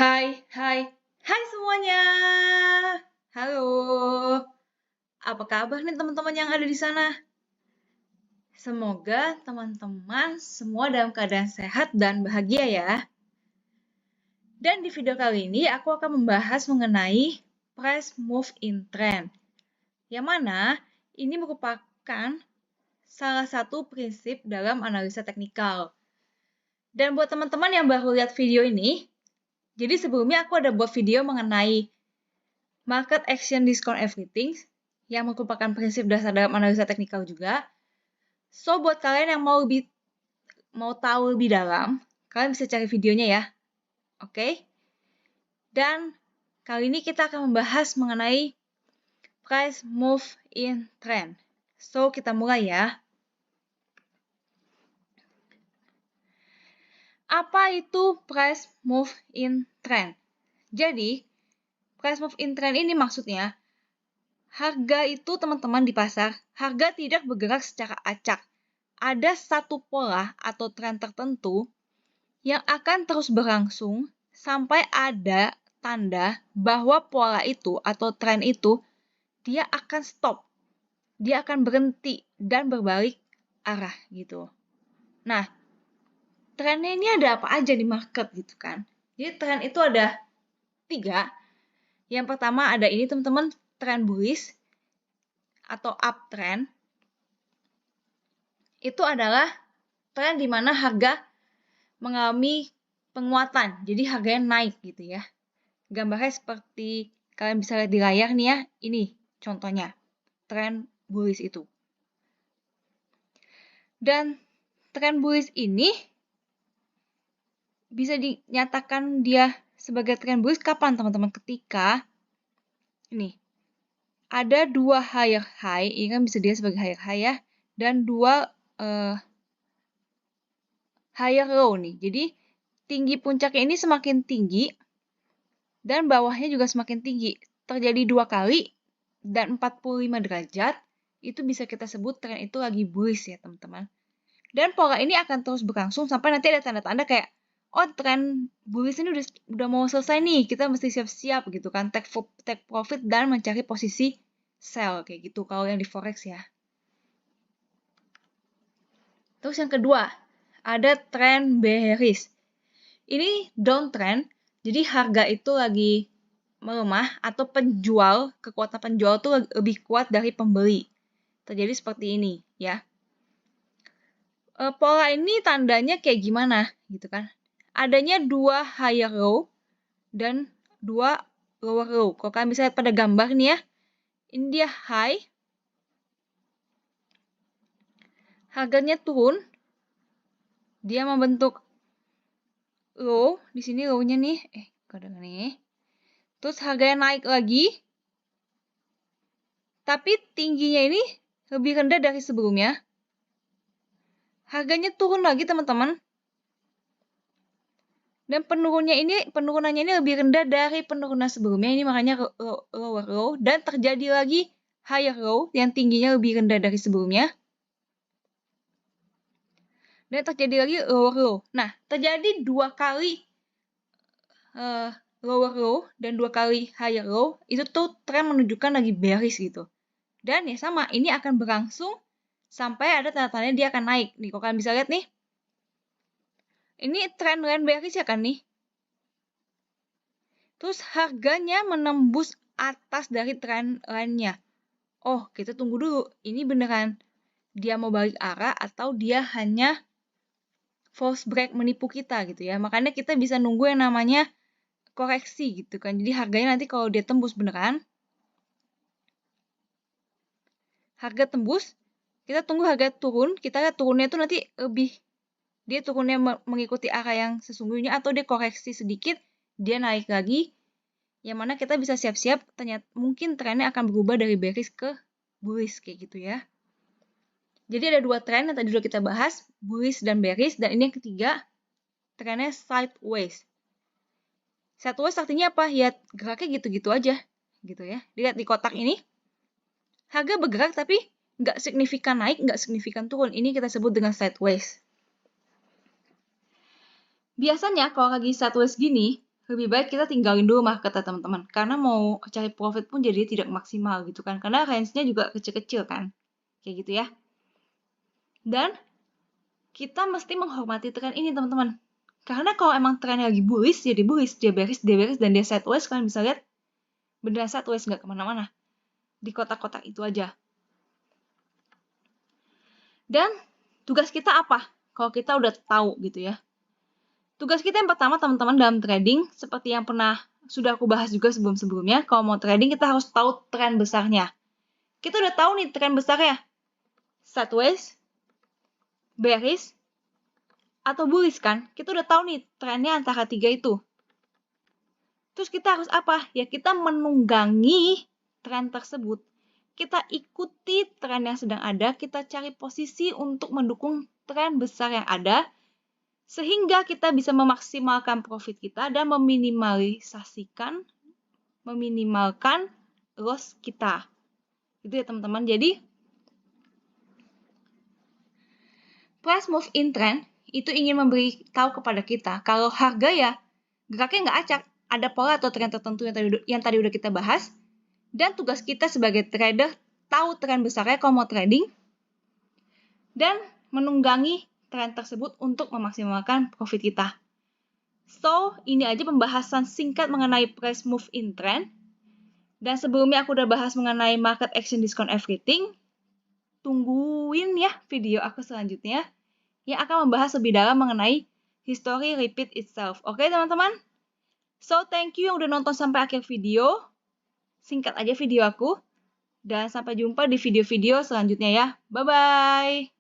Hai, hai, hai semuanya. Halo. Apa kabar nih teman-teman yang ada di sana? Semoga teman-teman semua dalam keadaan sehat dan bahagia ya. Dan di video kali ini aku akan membahas mengenai price move in trend. Yang mana ini merupakan salah satu prinsip dalam analisa teknikal. Dan buat teman-teman yang baru lihat video ini, jadi sebelumnya aku ada buat video mengenai market action discount everything yang merupakan prinsip dasar dalam analisa teknikal juga. So buat kalian yang mau tahu lebih dalam, kalian bisa cari videonya ya. Oke? Dan kali ini kita akan membahas mengenai price move in trend. So kita mulai ya. Apa itu price move in trend? Jadi, price move in trend ini maksudnya harga itu teman-teman di pasar, harga tidak bergerak secara acak. Ada satu pola atau tren tertentu yang akan terus berlangsung sampai ada tanda bahwa pola itu atau tren itu dia akan stop. Dia akan berhenti dan berbalik arah gitu. Nah, trennya ini ada apa aja di market gitu kan. Jadi tren itu ada 3. Yang pertama ada ini teman-teman, tren bullish atau uptrend. Itu adalah tren di mana harga mengalami penguatan, jadi harganya naik gitu ya. Gambarnya seperti kalian bisa lihat di layar nih ya, ini contohnya, tren bullish itu. Dan tren bullish ini bisa dinyatakan dia sebagai tren bullish kapan teman-teman? Ketika ini ada 2 higher high, ini kan bisa dilihat sebagai higher high ya, dan 2 higher low nih. Jadi tinggi puncaknya ini semakin tinggi dan bawahnya juga semakin tinggi. Terjadi 2 kali dan 45 derajat, itu bisa kita sebut tren itu lagi bullish ya teman-teman. Dan pola ini akan terus berlangsung sampai nanti ada tanda-tanda kayak, oh tren bullish ini udah mau selesai nih, kita mesti siap-siap gitu kan, take profit dan mencari posisi sell kayak gitu kalau yang di forex ya. Terus yang kedua, ada tren bearish. Ini downtrend, jadi harga itu lagi melemah atau kekuatan penjual itu lebih kuat dari pembeli. Terjadi seperti ini ya. Pola ini tandanya kayak gimana gitu kan. Adanya 2 higher low dan 2 lower low. Kalau kalian bisa lihat pada gambar nih ya, ini dia high, harganya turun, dia membentuk low, di sini low-nya nih, kadang nih. Terus harganya naik lagi, tapi tingginya ini lebih rendah dari sebelumnya. Harganya turun lagi teman-teman. Dan penurunannya ini lebih rendah dari penurunan sebelumnya. Ini makanya lower low. Dan terjadi lagi higher low yang tingginya lebih rendah dari sebelumnya. Dan terjadi lagi lower low. Nah, terjadi 2 kali lower low dan 2 kali higher low. Itu tuh tren menunjukkan lagi bearish gitu. Dan ya sama, ini akan berlangsung sampai ada tanda-tandanya dia akan naik. Nih, kalau kalian bisa lihat nih. Ini tren bearish ya kan nih. Terus harganya menembus atas dari tren line-nya. Oh, kita tunggu dulu. Ini beneran dia mau balik arah atau dia hanya false break menipu kita gitu ya. Makanya kita bisa nunggu yang namanya koreksi gitu kan. Jadi harganya nanti kalau dia tembus beneran, harga tembus, kita tunggu harga turun. Kita lihat turunnya itu nanti dia turunnya mengikuti arah yang sesungguhnya atau dia koreksi sedikit, dia naik lagi. Yang mana kita bisa siap-siap ternyata mungkin trennya akan berubah dari bearish ke bullish kayak gitu ya. Jadi ada 2 tren yang tadi sudah kita bahas, bullish dan bearish, dan ini yang ketiga, trennya sideways. Sideways artinya apa? Ya geraknya gitu-gitu aja, gitu ya. Lihat di kotak ini, harga bergerak tapi nggak signifikan naik, nggak signifikan turun. Ini kita sebut dengan sideways. Biasanya kalau lagi sideways gini, lebih baik kita tinggalin dulu market ya teman-teman. Karena mau cari profit pun jadi tidak maksimal gitu kan. Karena range-nya juga kecil-kecil kan. Kayak gitu ya. Dan kita mesti menghormati tren ini teman-teman. Karena kalau emang trennya lagi bullish, jadi bullish. Dia bearish, dan dia sideways. Kalian bisa lihat beneran sideways, nggak kemana-mana. Di kotak-kotak itu aja. Dan tugas kita apa? Kalau kita udah tahu gitu ya. Tugas kita yang pertama teman-teman dalam trading, seperti yang sudah aku bahas juga sebelum-sebelumnya, kalau mau trading kita harus tahu tren besarnya. Kita udah tahu nih tren besarnya. Sideways, bearish, atau bullish kan? Kita udah tahu nih trennya antara 3 itu. Terus kita harus apa? Ya kita menunggangi tren tersebut. Kita ikuti tren yang sedang ada, kita cari posisi untuk mendukung tren besar yang ada, sehingga kita bisa memaksimalkan profit kita dan meminimalkan loss kita. Itu ya teman-teman. Jadi, price move in trend itu ingin memberitahu kepada kita kalau harga ya geraknya nggak acak. Ada pola atau tren tertentu yang tadi udah kita bahas. Dan tugas kita sebagai trader tahu tren besarnya kalau mau trading dan menunggangi tren tersebut untuk memaksimalkan profit kita. So, ini aja pembahasan singkat mengenai price move in trend. Dan sebelumnya aku udah bahas mengenai market action discount everything. Tungguin ya video aku selanjutnya yang akan membahas lebih dalam mengenai history repeat itself. Oke teman-teman? So, thank you yang udah nonton sampai akhir video. Singkat aja video aku. Dan sampai jumpa di video-video selanjutnya ya. Bye-bye!